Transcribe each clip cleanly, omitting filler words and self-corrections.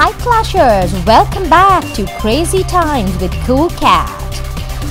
Hi Clashers, welcome back to Crazy Times with Cool Cat.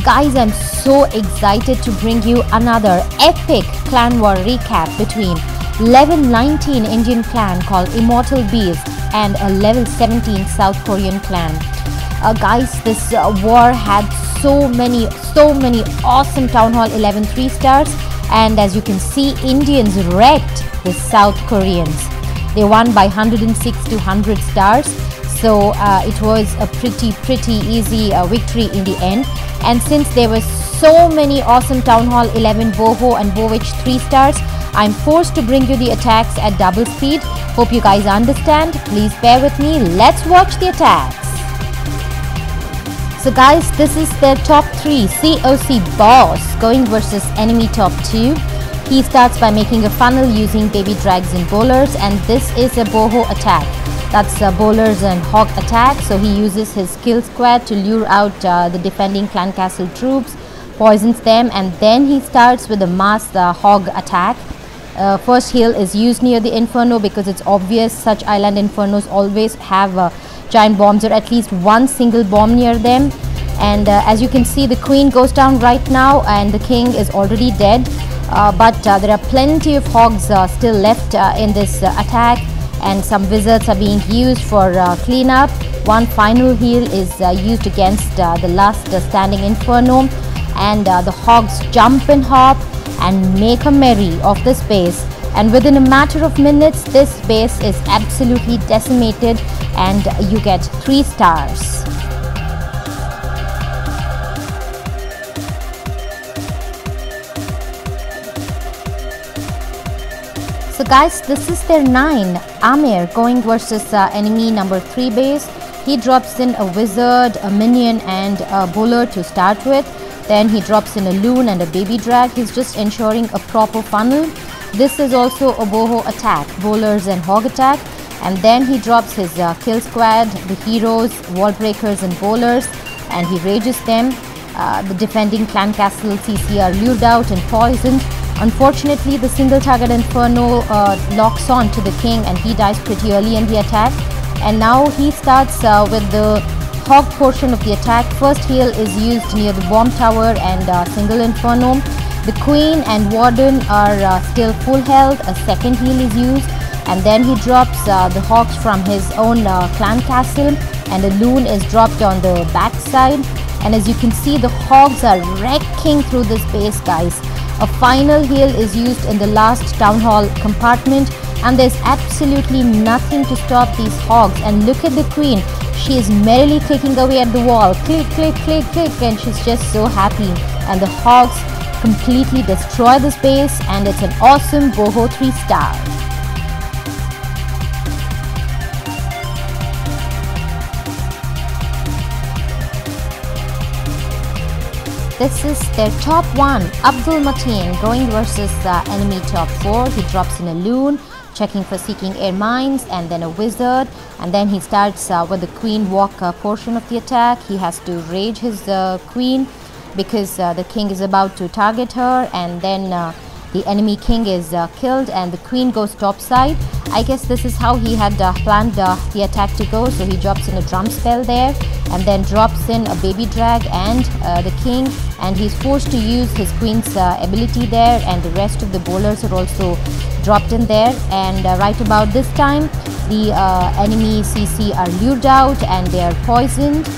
Guys, I'm so excited to bring you another epic clan war recap between level 19 Indian clan called Immortal Beast and a level 17 South Korean clan. Guys, this war had so many awesome Town Hall 11 3-stars, and as you can see, Indians wrecked the South Koreans. They won by 106 to 100 stars, so it was a pretty easy victory in the end. And since there were so many awesome Town Hall 11 Boho and Bowitch 3-stars, I'm forced to bring you the attacks at double speed. Hope you guys understand. Please bear with me. Let's watch the attacks. So guys, this is their top 3 COC boss going versus enemy top 2. He starts by making a funnel using baby drags and bowlers, and this is a Boho attack. That's bowlers and hog attack. So he uses his kill squad to lure out the defending clan castle troops, poisons them, and then he starts with a mass hog attack. First heal is used near the inferno because it's obvious such island infernos always have giant bombs or at least one single bomb near them. And as you can see, the queen goes down right now and the king is already dead. But there are plenty of hogs still left in this attack, and some wizards are being used for cleanup. One final heal is used against the last standing inferno, and the hogs jump and hop and make a merry of this base. And within a matter of minutes, this base is absolutely decimated and you get 3 stars. So guys, this is their 9 Amir going versus enemy number 3 base. He drops in a wizard, a minion and a bowler to start with. Then he drops in a loon and a baby drag. He's just ensuring a proper funnel. This is also a Boho attack, bowlers and hog attack. And then he drops his kill squad, the heroes, wall breakers and bowlers, and he rages them. The defending clan castle CC are lured out and poisoned. Unfortunately, the single target inferno locks on to the king and he dies pretty early in the attack. And now he starts with the hog portion of the attack. First heal is used near the bomb tower and single inferno. The queen and warden are still full health. A second heal is used, and then he drops the hogs from his own clan castle, and a loon is dropped on the back side. And as you can see, the hogs are wrecking through this base, guys. A final heal is used in the last town hall compartment, and there's absolutely nothing to stop these hogs. And look at the queen, she is merrily clicking away at the wall, click click click click, and she's just so happy. And the hogs completely destroy this base, and it's an awesome Boho 3-star. This is their top 1 Abdul Mateen going versus enemy top 4. He drops in a loon, checking for seeking air mines, and then a wizard, and then he starts with the queen walk portion of the attack. He has to rage his queen because the king is about to target her, and then the enemy king is killed and the queen goes topside. I guess this is how he had planned the attack to go, so he drops in a drum spell there and then drops in a baby drag and the king, and he's forced to use his queen's ability there, and the rest of the bowlers are also dropped in there. And right about this time, the enemy CC are lured out and they are poisoned.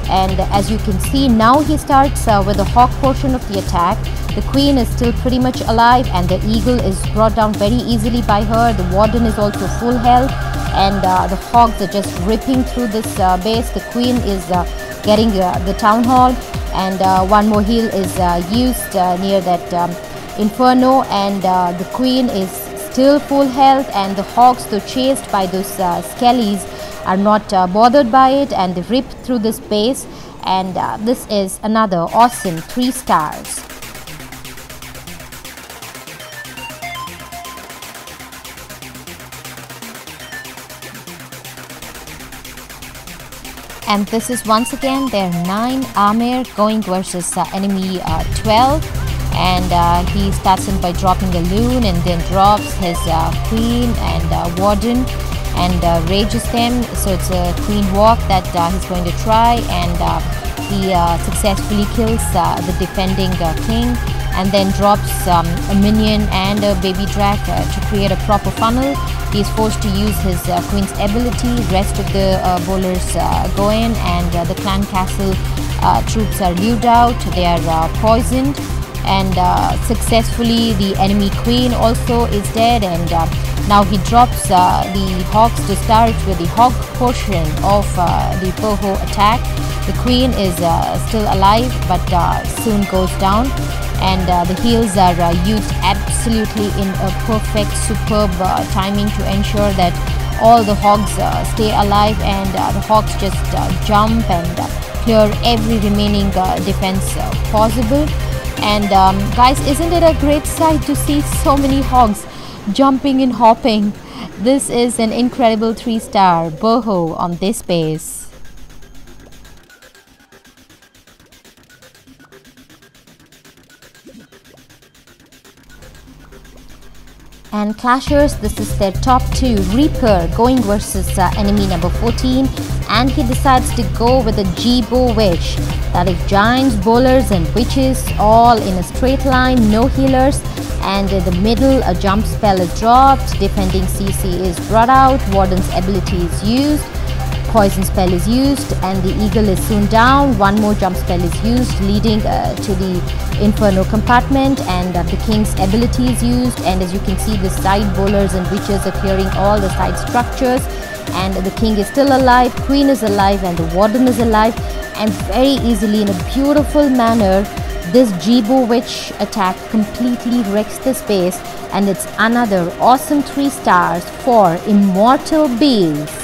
And as you can see, now he starts with the hawk portion of the attack. The queen is still pretty much alive and the eagle is brought down very easily by her. The warden is also full health, and the hogs are just ripping through this base. The queen is getting the town hall, and one more heal is used near that inferno, and the queen is still full health, and the hogs, though chased by those skellies, are not bothered by it, and they rip through this base. And this is another awesome 3 stars. And this is once again their 9 Amir going versus enemy 12. And he starts in by dropping a loon and then drops his queen and warden. and rages them. So it's a queen walk that he's going to try, and he successfully kills the defending king, and then drops a minion and a baby drag to create a proper funnel. He is forced to use his queen's ability. Rest of the bowlers go in, and the clan castle troops are lewd out. They are poisoned, and successfully the enemy queen also is dead, and now he drops the hogs to start with the hog portion of the Boho attack. The queen is still alive, but soon goes down, and the heals are used absolutely in a perfect, superb timing to ensure that all the hogs stay alive, and the hogs just jump and clear every remaining defense possible. And guys, isn't it a great sight to see so many hogs jumping and hopping? This is an incredible 3-star Boho on this base. And Clashers, this is their top 2. Reaper going versus enemy number 14, and he decides to go with a Bowitch. That is giants, bowlers and witches all in a straight line, no healers, and in the middle a jump spell is dropped, defending CC is brought out, Warden's ability is used, poison spell is used, and the eagle is soon down. One more jump spell is used, leading to the inferno compartment, and the king's ability is used. And as you can see, the side bowlers and witches are clearing all the side structures, and the king is still alive, queen is alive, and the warden is alive, and very easily, in a beautiful manner, this Bowitch attack completely wrecks the space, and it's another awesome 3 stars for Immortal Beast.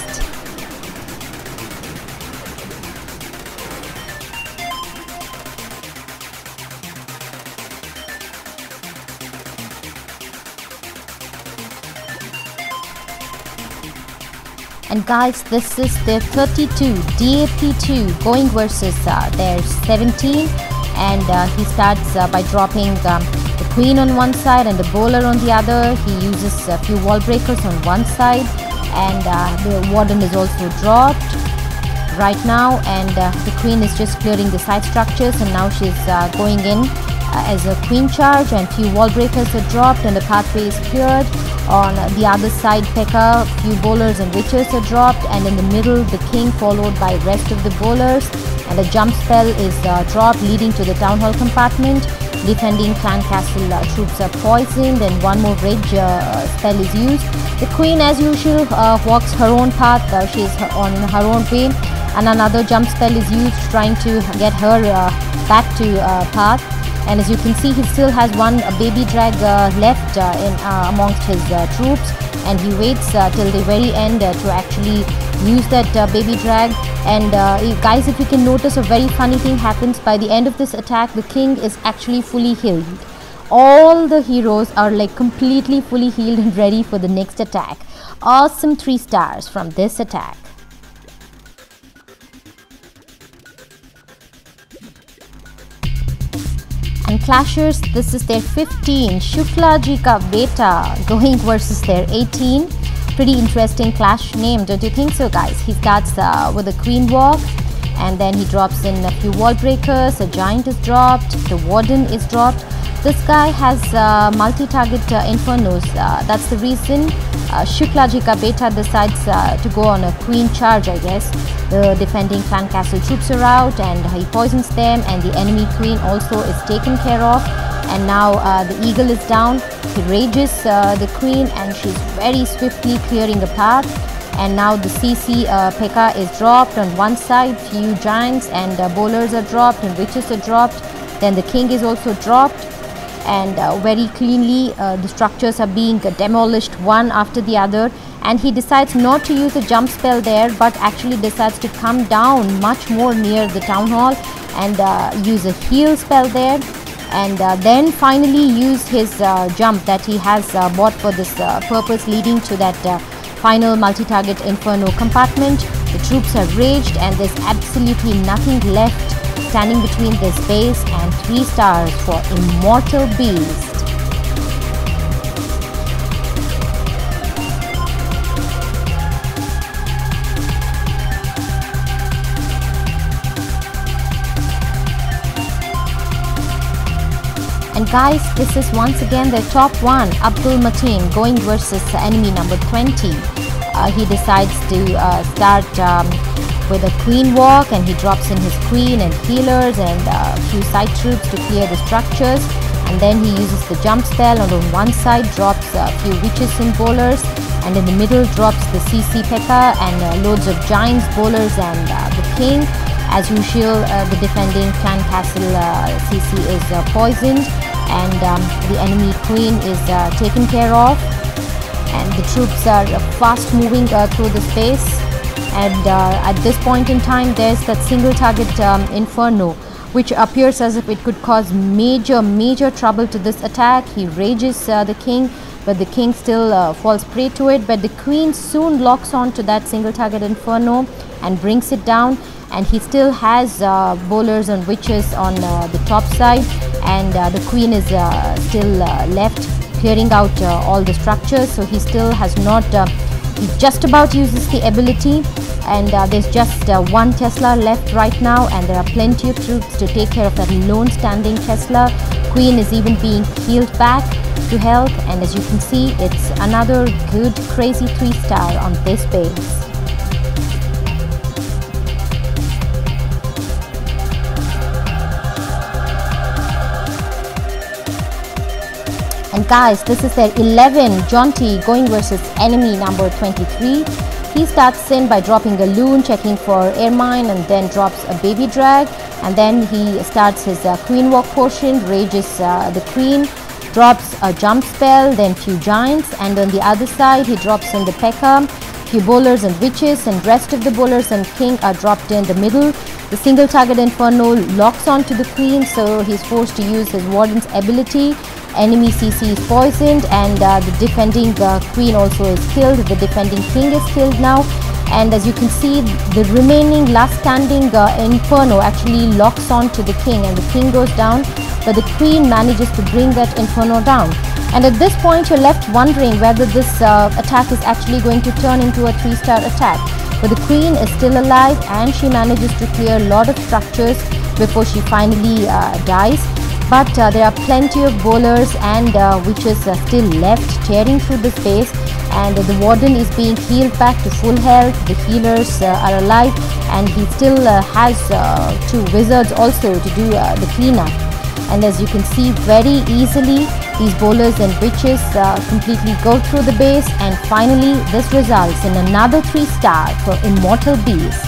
And guys, this is their 32 DAP2 going versus their 17, and he starts by dropping the queen on one side and the bowler on the other. He uses a few wall breakers on one side, and the warden is also dropped right now, and the queen is just clearing the side structures, and now she's going in as a queen charge, and few wall breakers are dropped and the pathway is cleared. On the other side, Pekka, few bowlers and witches are dropped, and in the middle the king followed by rest of the bowlers, and a jump spell is dropped, leading to the town hall compartment. Defending clan castle troops are poisoned, and one more rage spell is used. The queen, as usual, walks her own path. She is on her own way, and another jump spell is used, trying to get her back to path. And as you can see, he still has one baby drag left amongst his troops, and he waits till the very end to actually use that baby drag. And guys, if you can notice, a very funny thing happens. By the end of this attack, the king is actually fully healed. All the heroes are like completely fully healed and ready for the next attack. Awesome 3 stars from this attack. And Clashers, this is their 15 Shukla Ji Ka Beta going versus their 18. Pretty interesting clash name, don't you think so, guys? He starts with a queen walk, and then he drops in a few wall breakers. A giant is dropped, the warden is dropped. This guy has multi-target infernos. That's the reason Shukla Ji Ka Beta decides to go on a queen charge, I guess. The defending clan castle troops are out, and he poisons them, and the enemy queen also is taken care of. And now the eagle is down. He rages the queen, and she's very swiftly clearing a path. And now the CC Pekka is dropped on one side. Few giants and bowlers are dropped, and witches are dropped. Then the king is also dropped, and very cleanly the structures are being demolished one after the other. And he decides not to use a jump spell there, but actually decides to come down much more near the town hall and use a heal spell there, and then finally use his jump that he has bought for this purpose, leading to that final multi-target inferno compartment. The troops are raged, and there's absolutely nothing left standing between this base, and 3 stars for Immortal Beast. And guys, this is once again their top 1, Abdul Mateen, going versus enemy number 20. He decides to start with a queen walk, and he drops in his queen and healers and a few side troops to clear the structures. And then he uses the jump spell, and on one side drops a few witches and bowlers, and in the middle drops the CC P.E.K.K.A. and loads of giants, bowlers and the king. As usual, the defending clan castle CC is poisoned, and the enemy queen is taken care of, and the troops are fast moving through the space. And at this point in time, there's that single target inferno, which appears as if it could cause major trouble to this attack. He rages the king, but the king still falls prey to it, but the queen soon locks on to that single target inferno and brings it down. And he still has bowlers and witches on the top side, and the queen is still left clearing out all the structures. So he still has not, he just about uses the ability, and there's just one Tesla left right now, and there are plenty of troops to take care of that lone standing Tesla. Queen is even being healed back to health, and as you can see, it's another good crazy 3-star on this base. And guys, this is their 11, Jaunty, going versus enemy number 23. He starts in by dropping a loon, checking for air mine, and then drops a baby drag. And then he starts his queen walk portion, rages the queen, drops a jump spell, then few giants. And on the other side, he drops in the P.E.K.K.A., few bowlers and witches, and rest of the bowlers and king are dropped in the middle. The single target inferno locks onto the queen, so he's forced to use his warden's ability. Enemy CC is poisoned, and the defending queen also is killed. The defending king is killed now, and as you can see, the remaining last standing inferno actually locks on to the king, and the king goes down, but the queen manages to bring that inferno down. And at this point, you're left wondering whether this attack is actually going to turn into a 3-star attack. But the queen is still alive, and she manages to clear a lot of structures before she finally dies. But there are plenty of bowlers and witches still left tearing through the space, and the warden is being healed back to full health. The healers are alive, and he still has 2 wizards also to do the cleanup. And as you can see, very easily these bowlers and witches completely go through the base, and finally this results in another 3-star for Immortal Beast.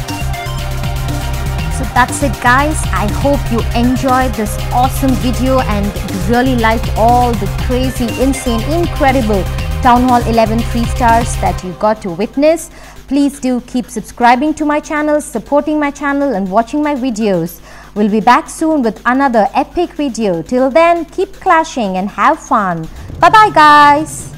So that's it guys, I hope you enjoyed this awesome video and really liked all the crazy, insane, incredible Town Hall 11 3-stars that you got to witness. Please do keep subscribing to my channel, supporting my channel and watching my videos. We'll be back soon with another epic video. Till then, keep clashing and have fun. Bye bye guys.